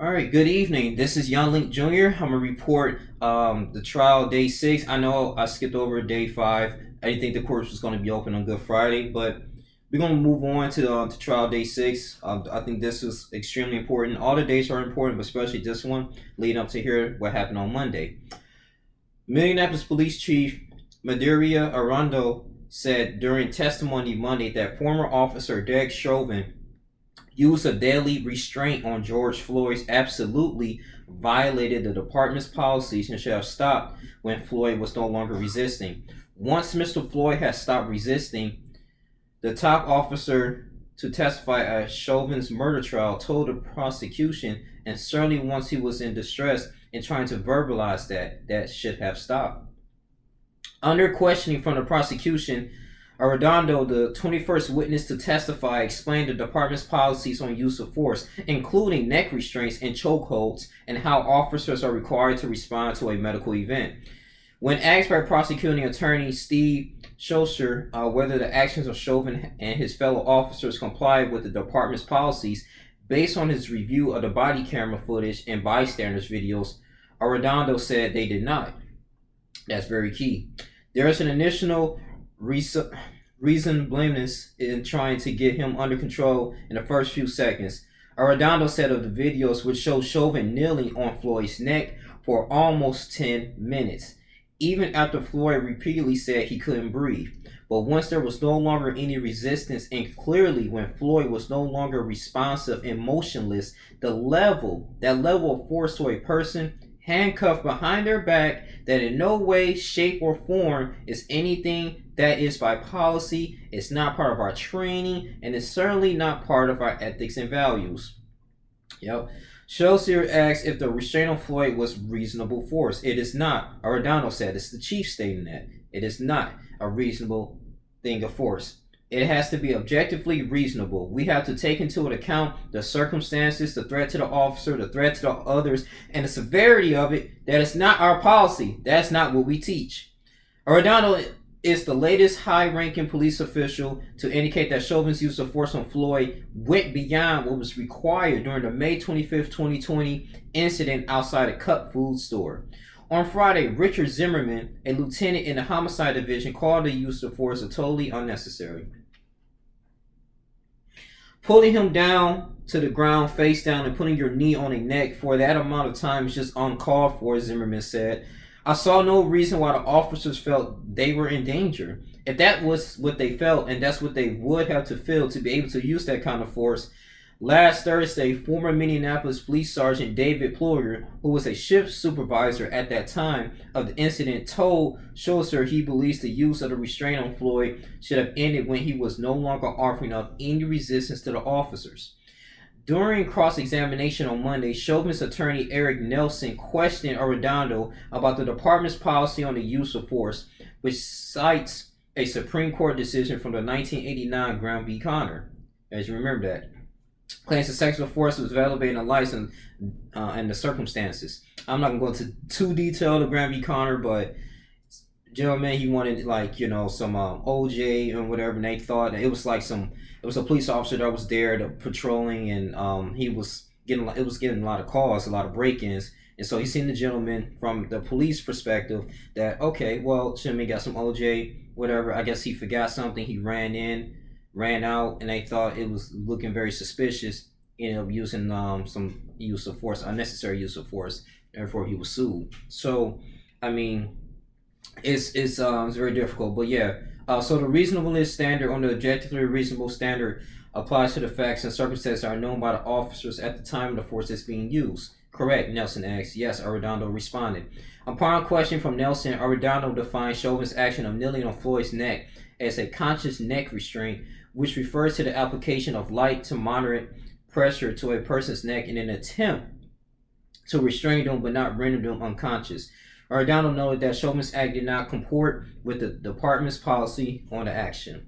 All right, good evening. This is Young Link Jr. I'm gonna report the trial day 6. I know I skipped over day 5. I didn't think the court was going to be open on Good Friday, but we're gonna move on to trial day 6. I think this is extremely important. All the days are important, but especially this one, leading up to hear what happened on Monday. Minneapolis Police Chief Madaria Arando said during testimony Monday that former officer Derek Chauvin use of deadly restraint on George Floyd absolutely violated the department's policies and should have stopped when Floyd was no longer resisting. Once Mr. Floyd had stopped resisting, the top officer to testify at Chauvin's murder trial told the prosecution, and certainly once he was in distress and trying to verbalize that should have stopped. Under questioning from the prosecution, Arredondo, the 21st witness to testify, explained the department's policies on use of force, including neck restraints and chokeholds, and how officers are required to respond to a medical event. When asked by prosecuting attorney Steve Schulzer whether the actions of Chauvin and his fellow officers complied with the department's policies, based on his review of the body camera footage and bystanders videos, Arredondo said they did not. That's very key. There is an initial reasonableness in trying to get him under control in the first few seconds. Arredondo said of the videos which show Chauvin kneeling on Floyd's neck for almost 10 minutes, even after Floyd repeatedly said he couldn't breathe. But once there was no longer any resistance, and clearly when Floyd was no longer responsive and motionless, that level of force to a person handcuffed behind their back that in no way, shape, or form is anything that is by policy, it's not part of our training, and it's certainly not part of our ethics and values. Yep. Schulzer asked if the restraint on Floyd was reasonable force. It is not. Arredondo said, it's the chief stating that. It is not a reasonable thing of force. It has to be objectively reasonable. We have to take into account the circumstances, the threat to the officer, the threat to the others, and the severity of it. That is not our policy. That's not what we teach. Arredondo is the latest high-ranking police official to indicate that Chauvin's use of force on Floyd went beyond what was required during the May 25th, 2020 incident outside a Cup food store. On Friday, Richard Zimmerman, a lieutenant in the homicide division, called the use of force totally unnecessary. Pulling him down to the ground face down and putting your knee on a neck for that amount of time is just uncalled for, Zimmerman said. I saw no reason why the officers felt they were in danger. If that was what they felt, and that's what they would have to feel to be able to use that kind of force. Last Thursday, former Minneapolis Police Sergeant David Ployer, who was a shift supervisor at that time of the incident, told Schulzer he believes the use of the restraint on Floyd should have ended when he was no longer offering up any resistance to the officers. During cross-examination on Monday, Chauvin's attorney Eric Nelson questioned Arredondo about the department's policy on the use of force, which cites a Supreme Court decision from the 1989 Graham v. Connor. As you remember that. Claims that sexual force was evaluated in the license and the circumstances. I'm not going to go into too detailed of Graham v. Connor, but gentleman, he wanted some OJ and whatever, and they thought that it was a police officer that was there patrolling, and it was getting a lot of calls, a lot of break-ins, and so he seen the gentleman from the police perspective that, okay, well, gentleman got some OJ, whatever, I guess he forgot something, he ran out, and they thought it was looking very suspicious, ended up using some use of force, unnecessary use of force, therefore he was sued. So, I mean, it's very difficult, but yeah. So the reasonableness standard on the objectively reasonable standard applies to the facts and circumstances that are known by the officers at the time of the force that's being used. Correct, Nelson asked. Yes, Arredondo responded. Upon question from Nelson, Arredondo defined Chauvin's action of kneeling on Floyd's neck as a conscious neck restraint, which refers to the application of light to moderate pressure to a person's neck in an attempt to restrain them but not render them unconscious. Arredondo noted that Chauvin's act did not comport with the department's policy on the action.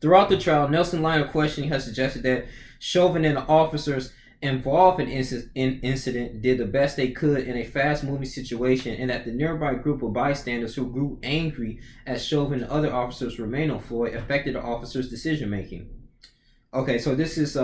Throughout the trial, Nelson's line of questioning has suggested that Chauvin and the officers involved in incident did the best they could in a fast-moving situation, and that the nearby group of bystanders who grew angry as Chauvin and other officers remained on Floyd affected the officers' decision-making. Okay, so this is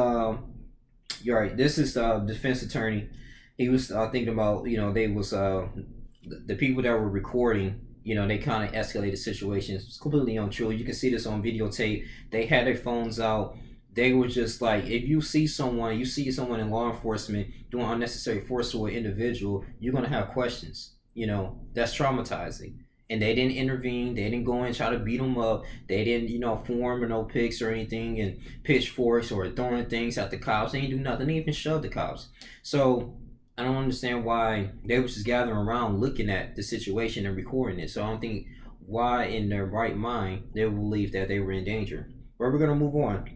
You're right. This is the defense attorney. He was thinking about, they was the people that were recording. They kind of escalated situations. It's completely untrue. You can see this on videotape. They had their phones out. They were just like, if you see someone in law enforcement doing unnecessary force to an individual, you're gonna have questions. That's traumatizing. And they didn't intervene. They didn't go and try to beat them up. They didn't, form or no picks or anything and pitchforks or throwing things at the cops. They didn't do nothing. They didn't even shove the cops. So I don't understand why they was just gathering around looking at the situation and recording it. So I don't think why in their right mind they would believe that they were in danger. But we're gonna move on.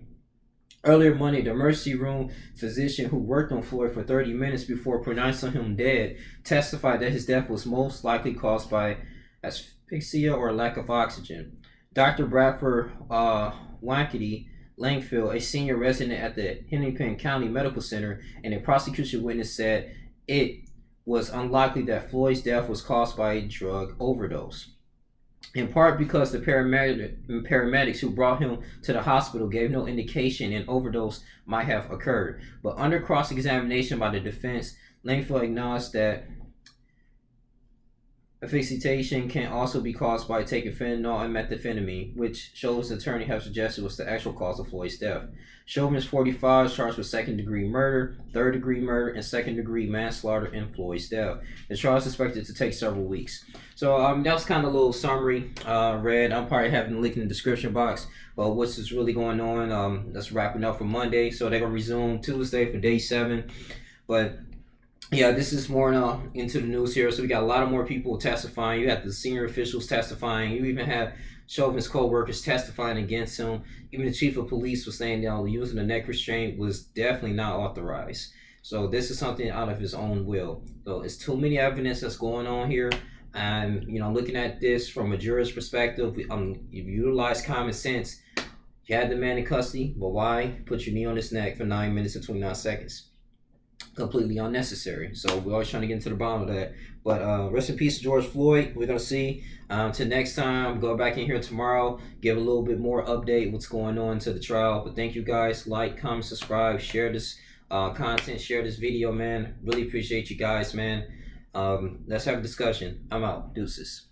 Earlier Monday, the emergency room physician who worked on Floyd for 30 minutes before pronouncing him dead testified that his death was most likely caused by asphyxia or lack of oxygen. Dr. Bradford Wankety Langfield, a senior resident at the Hennepin County Medical Center and a prosecution witness, said it was unlikely that Floyd's death was caused by a drug overdose, in part because the paramedics who brought him to the hospital gave no indication an overdose might have occurred. But under cross-examination by the defense, Langfield acknowledged that asphyxiation can also be caused by taking fentanyl and methamphetamine, which Chauvin's attorney have suggested was the actual cause of Floyd's death. Chauvin is 45, charged with second-degree murder, third-degree murder, and second-degree manslaughter in Floyd's death. The trial is expected to take several weeks. So that was kind of a little summary read. I'm probably having a link in the description box. But what's just really going on? That's wrapping up for Monday. So they're going to resume Tuesday for day 7. But yeah, this is more into the news here. So we got a lot of more people testifying. You have the senior officials testifying. You even have Chauvin's co-workers testifying against him. Even the chief of police was saying using a neck restraint was definitely not authorized. So this is something out of his own will. So it's too many evidence that's going on here. And looking at this from a juror's perspective, if you utilize common sense, you had the man in custody, but why put your knee on his neck for 9 minutes and 29 seconds? Completely unnecessary. So we're always trying to get into the bottom of that. But rest in peace to George Floyd. We're gonna see. Till next time, go back in here tomorrow, give a little bit more update what's going on to the trial. But thank you guys. Like, comment, subscribe, share this content, share this video, man. Really appreciate you guys, man. Let's have a discussion. I'm out. Deuces.